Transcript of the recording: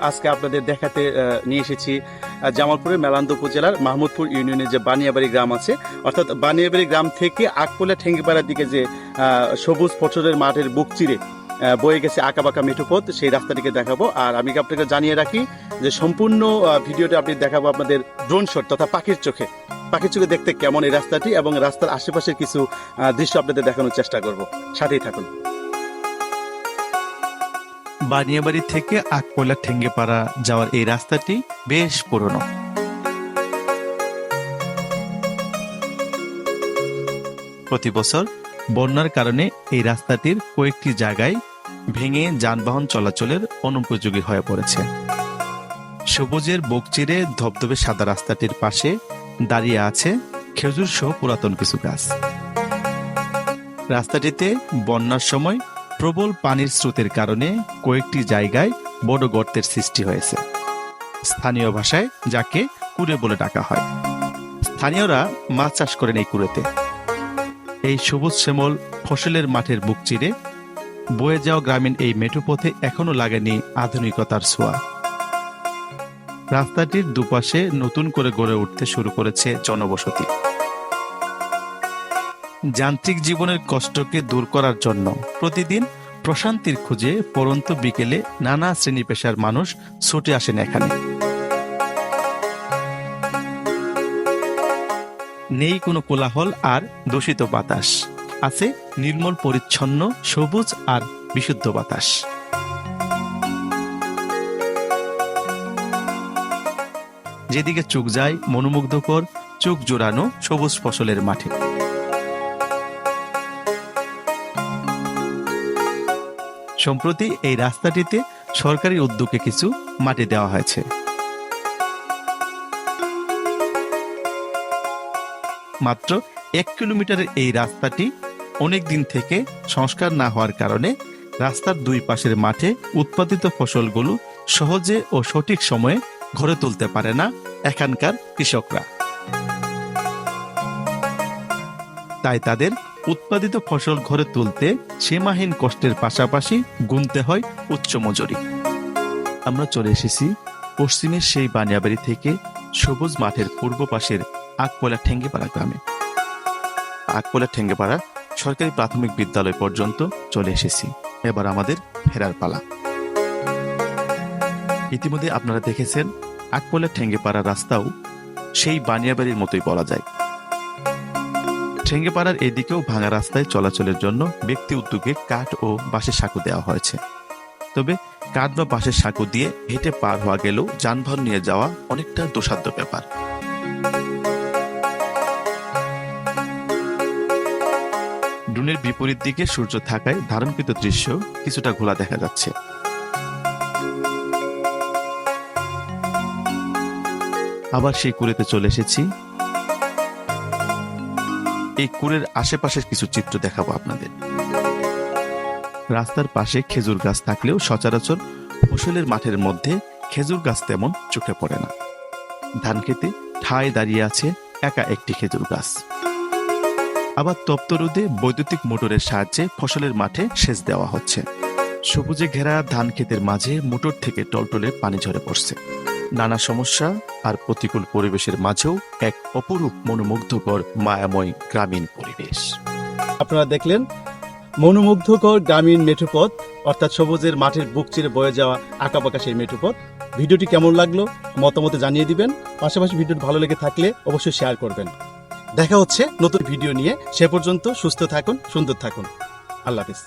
আজকে আপনাদের দেখাতে নিয়ে এসেছি জামালপুরের মেলান্দ উপজেলার মাহমুদপুর ইউনিয়নের যে বানিয়াবাড়ি গ্রাম আছে, অর্থাৎ বানিয়াবাড়ি গ্রাম থেকে আকপোলা ঠেঙ্গিপাড়ার দিকে যে সবুজ ফসলের মাঠের বুক চিরে বয়ে গেছে আঁকাবাঁকা মেঠোপথ, সেই রাস্তাটিকে দেখাবো। আর আমি আপনাকে জানিয়ে রাখি যে সম্পূর্ণ ভিডিওটা আপনি দেখাবো আপনাদের ড্রোন শট তথা পাখির চোখে দেখতে কেমন এই রাস্তাটি, এবং রাস্তার আশেপাশের কিছু দৃশ্য আপনাদের দেখানোর চেষ্টা করব। সাথেই থাকুন। বানিয়াবাড়ি থেকে আকপোলা ঠেঙ্গিপাড়া যাওয়ার এই রাস্তাটি বেশ পুরনো। প্রতি বছর বন্যার কারণে এই রাস্তাটির কয়েকটি জায়গায় ভেঙে যানবাহন চলাচলের অনুপযোগী হয়ে পড়েছে। সবুজের বুক চিরে ধবধবে সাদা রাস্তাটির পাশে দাঁড়িয়ে আছে খেজুর সহ পুরাতন কিছু গাছ। রাস্তাটিতে বন্যার সময় প্রবল পানির স্রোতের কারণে কয়েকটি জায়গায় বড় গর্তের সৃষ্টি হয়েছে। স্থানীয় ভাষায় যাকে কুড়ে বলে ডাকা হয়। স্থানীয়রা মাছ চাষ করেন এই কুড়েতে। এই সবুজ শ্যামল ফসলের মাঠের বুক চিরে বয়ে যাওয়া গ্রামীণ এই মেঠোপথে এখনো লাগেনি আধুনিকতার ছোঁয়া। রাস্তাটির দুপাশে নতুন করে গড়ে উঠতে শুরু করেছে জনবসতি। যান্ত্রিক জীবনের কষ্টকে দূর করার জন্য প্রতিদিন প্রশান্তির খুঁজে পরন্ত বিকেলে নানা শ্রেণী পেশার মানুষ ছুটে আসেন এখানে। নেই কোনো কোলাহল আর দূষিত বাতাস, আছে নির্মল পরিচ্ছন্ন সবুজ আর বিশুদ্ধ বাতাস। যেদিকে চোখ যায় মনোমুগ্ধকর চোখ জোড়ানো সবুজ ফসলের মাঠে। সম্প্রতি এই রাস্তাটিতে সরকারি উদ্যোগে কিছু মাটি দেওয়া হয়েছে। মাত্র 1 কিলোমিটারের এই রাস্তাটি অনেক দিন থেকে সংস্কার না হওয়ার কারণে রাস্তার দুই পাশের মাঠে উৎপাদিত ফসলগুলো সহজে ও সঠিক সময়ে ঘরে তুলতে পারে না এখানকার কৃষকরা। তাই তাদের উৎপাদিত ফসল ঘরে তুলতে সীমাহীন কষ্টের পাশাপাশি গুনতে হয় উচ্চ মজুরি। আমরা চলে এসেছি পশ্চিমের সেই বানিয়াবাড়ি থেকে সবুজ মাঠের পূর্ব পাশের আকপোলা ঠেঙ্গিপাড়া গ্রামে। আকপোলা ঠেঙ্গিপাড়া সরকারি প্রাথমিক বিদ্যালয় পর্যন্ত চলে এসেছি। এবার আমাদের ফেরার পালা। ইতিমধ্যে আপনারা দেখেছেন আকপোলা ঠেঙ্গিপাড়া রাস্তাও সেই বানিয়াবাড়ির মতোই বলা যায়। ঠেঙ্গিপাড়ার এদিকেও ভাঙা রাস্তায় চলাচলের জন্য ব্যক্তি উদ্যোগে কাঠ ও বাঁশের সাঁকো দেওয়া হয়েছে। তবে কাঠ বা বাঁশের সাঁকো দিয়ে হেঁটে পার হওয়া গেলেও যানবাহন নিয়ে যাওয়া অনেকটা দুঃসাধ্য ব্যাপার। ড্রোনের বিপরীত দিকে সূর্য থাকায় ধারণকৃত দৃশ্য কিছুটা ঘোলা দেখা যাচ্ছে। আবার সেই কুড়েতে চলে এসেছি। এই কুড়ের আশেপাশের কিছু চিত্র দেখাবো আপনাদের। রাস্তার পাশে খেজুর গাছ থাকলেও সচরাচর ফসলের মাঠের মধ্যে খেজুর গাছ তেমন চোখে পড়ে না। ধান খেতে ঠায় দাঁড়িয়ে আছে একা একটি খেজুর গাছ। আবার তপ্ত রোদে বৈদ্যুতিক মোটরের সাহায্যে ফসলের মাঠে সেচ দেওয়া হচ্ছে। সবুজে ঘেরা ধান ক্ষেতের মাঝে মোটর থেকে টলটলে পানি ঝরে পড়ছে। নানা সমস্যা আর প্রতিকূল পরিবেশের মাঝেও এক অপরূপ মনোমুগ্ধকর মায়াময় গ্রামীণ পরিবেশ। আপনারা দেখলেন মনোমুগ্ধকর গ্রামীণ মেঠোপথ, অর্থাৎ সবুজের মাঠের বুক চিরে বয়ে যাওয়া আঁকাবাঁকা সেই মেঠোপথ। ভিডিওটি কেমন লাগলো মতামতে জানিয়ে দিবেন। পাশাপাশি ভিডিওটি ভালো লেগে থাকলে অবশ্যই শেয়ার করবেন। দেখা হচ্ছে নতুন ভিডিও নিয়ে। সে পর্যন্ত সুস্থ থাকুন, সুন্দর থাকুন। আল্লাহ হাফেজ।